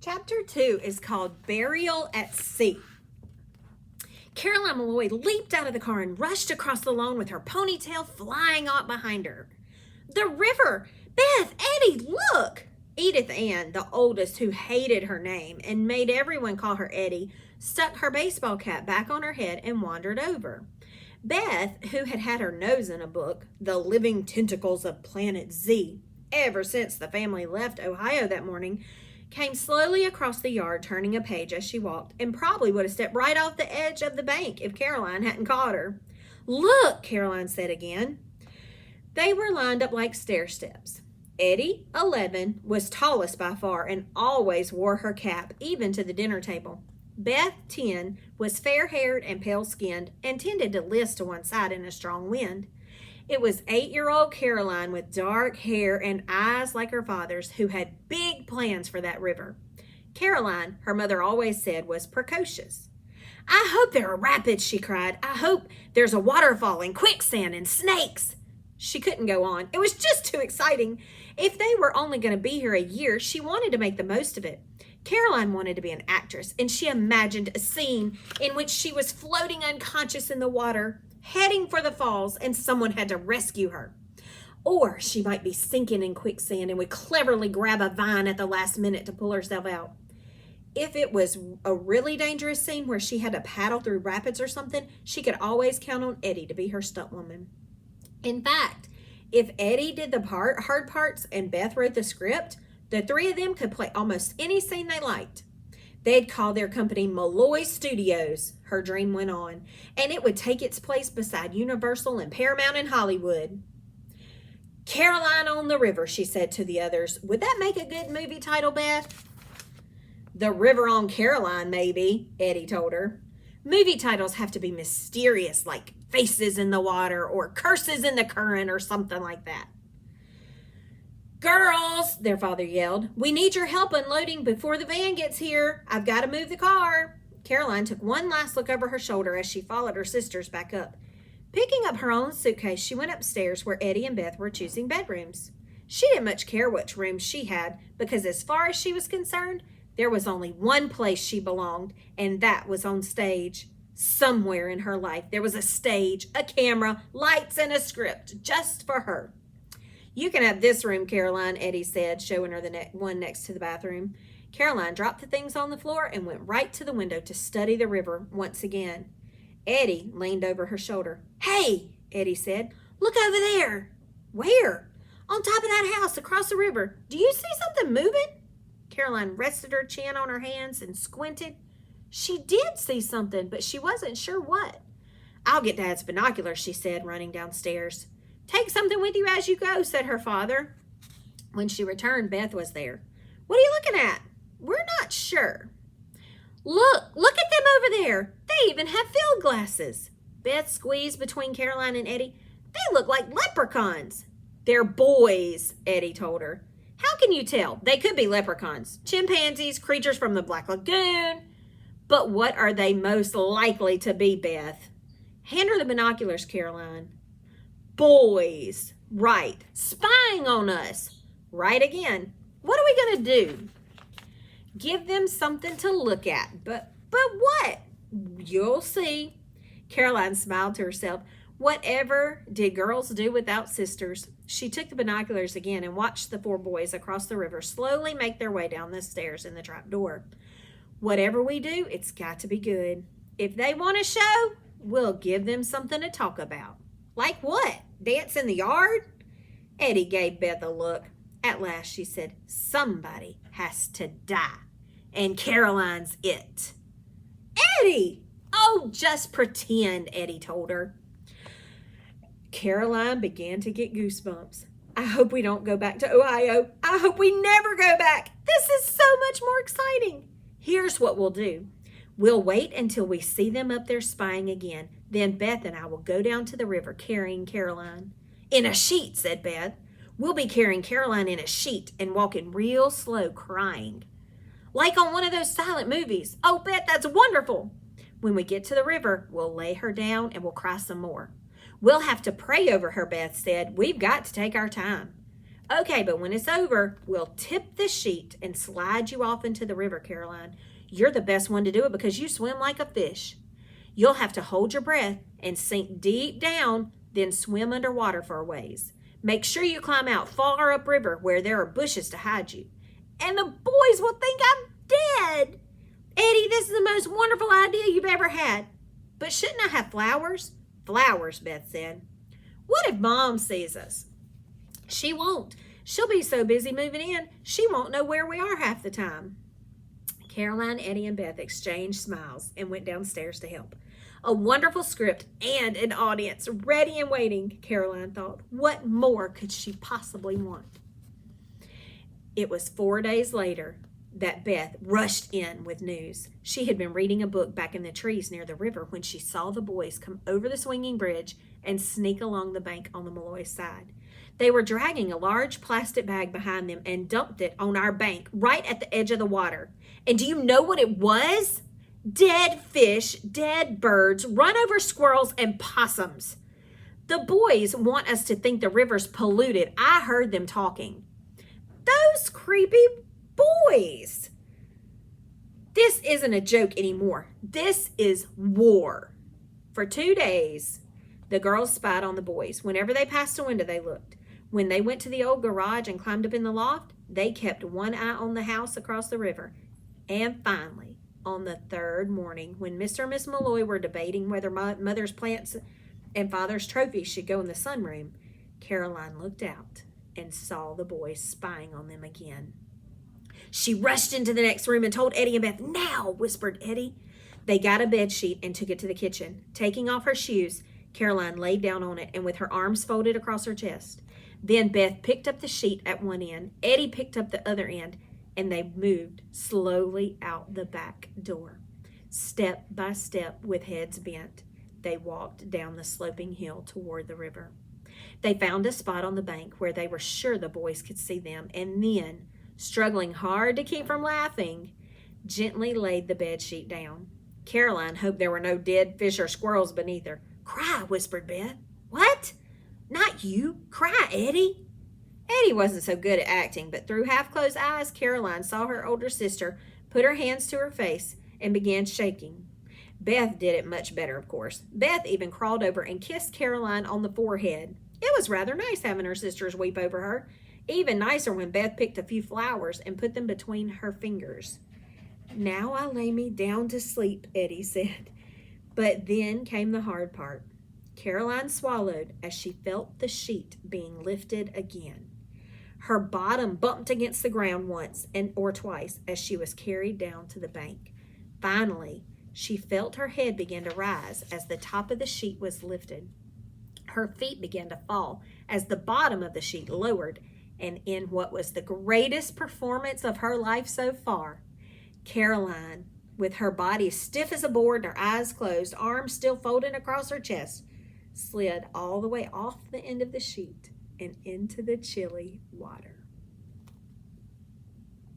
Chapter 2 is called Burial at Sea. Caroline Malloy leaped out of the car and rushed across the lawn with her ponytail flying out behind her. The river! Beth, Eddie, look! Edith Ann, the oldest, who hated her name and made everyone call her Eddie, stuck her baseball cap back on her head and wandered over. Beth, who had had her nose in a book, The Living Tentacles of Planet Z, ever since the family left Ohio that morning, came slowly across the yard, turning a page as she walked, and probably would have stepped right off the edge of the bank if Caroline hadn't caught her. "Look," Caroline said again. They were lined up like stair steps. Eddie, 11, was tallest by far and always wore her cap, even to the dinner table. Beth, 10, was fair-haired and pale-skinned and tended to list to one side in a strong wind. It was 8-year-old Caroline with dark hair and eyes like her father's, who had big plans for that river. Caroline, her mother always said, was precocious. "I hope there are rapids," she cried. "I hope there's a waterfall and quicksand and snakes." She couldn't go on. It was just too exciting. If they were only going to be here a year, she wanted to make the most of it. Caroline wanted to be an actress, and she imagined a scene in which she was floating unconscious in the water, heading for the falls, and someone had to rescue her. Or she might be sinking in quicksand and would cleverly grab a vine at the last minute to pull herself out. If it was a really dangerous scene where she had to paddle through rapids or something, she could always count on Eddie to be her stunt woman. In fact, if Eddie did the hard parts and Beth wrote the script, the three of them could play almost any scene they liked. They'd call their company Malloy Studios, her dream went on, and it would take its place beside Universal and Paramount in Hollywood. "Caroline on the River," she said to the others. "Would that make a good movie title, Beth?" "The River on Caroline, maybe," Eddie told her. Movie titles have to be mysterious, like Faces in the Water or Curses in the Current or something like that. "Girls," their father yelled, "we need your help unloading before the van gets here. I've got to move the car." Caroline took one last look over her shoulder as she followed her sisters back up. Picking up her own suitcase, she went upstairs where Eddie and Beth were choosing bedrooms. She didn't much care which room she had because as far as she was concerned, there was only one place she belonged, and that was on stage. Somewhere in her life, there was a stage, a camera, lights, and a script just for her. "You can have this room, Caroline," Eddie said, showing her the one next to the bathroom. Caroline dropped the things on the floor and went right to the window to study the river once again. Eddie leaned over her shoulder. "Hey," Eddie said, "look over there." "Where?" "On top of that house across the river. Do you see something moving?" Caroline rested her chin on her hands and squinted. She did see something, but she wasn't sure what. "I'll get Dad's binoculars," she said, running downstairs. "Take something with you as you go," said her father. When she returned, Beth was there. "What are you looking at?" "We're not sure." Look at them over there. They even have field glasses." Beth squeezed between Caroline and Eddie. "They look like leprechauns." "They're boys," Eddie told her. "How can you tell? They could be leprechauns, chimpanzees, creatures from the Black Lagoon." "But what are they most likely to be, Beth?" "Hand her the binoculars, Caroline." "Boys." "Right. Spying on us." "Right again. What are we going to do?" "Give them something to look at." But what?" "You'll see." Caroline smiled to herself. Whatever did girls do without sisters? She took the binoculars again and watched the four boys across the river slowly make their way down the stairs in the trap door. "Whatever we do, it's got to be good. If they want a show, we'll give them something to talk about." "Like what? Dance in the yard?" Eddie gave Beth a look. At last she said, "Somebody has to die, and Caroline's it." "Eddie!" "Oh, just pretend," Eddie told her. Caroline began to get goosebumps. "I hope we don't go back to Ohio. I hope we never go back. This is so much more exciting." "Here's what we'll do. We'll wait until we see them up there spying again. Then Beth and I will go down to the river carrying Caroline." "In a sheet," said Beth. "We'll be carrying Caroline in a sheet and walking real slow, crying. Like on one of those silent movies." "Oh, Beth, that's wonderful." "When we get to the river, we'll lay her down and we'll cry some more." "We'll have to pray over her," Beth said. "We've got to take our time." Okay, but when it's over, we'll tip the sheet and slide you off into the river, Caroline. You're the best one to do it because you swim like a fish. You'll have to hold your breath and sink deep down, then swim underwater for a ways. Make sure you climb out far upriver where there are bushes to hide you. And the boys will think I'm dead. Eddie, this is the most wonderful idea you've ever had. But shouldn't I have flowers? Flowers, Beth said. What if Mom sees us? She won't. She'll be so busy moving in, she won't know where we are half the time. Caroline, Eddie, and Beth exchanged smiles and went downstairs to help. A wonderful script and an audience ready and waiting, Caroline thought. What more could she possibly want? It was 4 days later that Beth rushed in with news. She had been reading a book back in the trees near the river when she saw the boys come over the swinging bridge and sneak along the bank on the Malloy side. They were dragging a large plastic bag behind them and dumped it on our bank right at the edge of the water. And do you know what it was? Dead fish, dead birds, run over squirrels, and possums. The boys want us to think the river's polluted. I heard them talking. Those creepy boys. This isn't a joke anymore. This is war. For 2 days, the girls spied on the boys. Whenever they passed a window, they looked. When they went to the old garage and climbed up in the loft, they kept one eye on the house across the river. And finally, on the third morning, when Mr. and Miss Malloy were debating whether Mother's plants and Father's trophies should go in the sunroom, Caroline looked out and saw the boys spying on them again. She rushed into the next room and told Eddie and Beth. Now, whispered Eddie. They got a bed sheet and took it to the kitchen. Taking off her shoes, Caroline laid down on it and with her arms folded across her chest. Then Beth picked up the sheet at one end. Eddie picked up the other end, and they moved slowly out the back door. Step by step, with heads bent, they walked down the sloping hill toward the river. They found a spot on the bank where they were sure the boys could see them, and then, struggling hard to keep from laughing, gently laid the bed sheet down. Caroline hoped there were no dead fish or squirrels beneath her. Cry, whispered Beth. What? Not you. Cry, Eddie. Eddie wasn't so good at acting, but through half-closed eyes, Caroline saw her older sister put her hands to her face and began shaking. Beth did it much better, of course. Beth even crawled over and kissed Caroline on the forehead. It was rather nice having her sisters weep over her. Even nicer when Beth picked a few flowers and put them between her fingers. Now I lay me down to sleep, Eddie said. But then came the hard part. Caroline swallowed as she felt the sheet being lifted again. Her bottom bumped against the ground once or twice as she was carried down to the bank. Finally, she felt her head begin to rise as the top of the sheet was lifted. Her feet began to fall as the bottom of the sheet lowered, and in what was the greatest performance of her life so far, Caroline, with her body stiff as a board and her eyes closed, arms still folded across her chest, slid all the way off the end of the sheet and into the chilly water.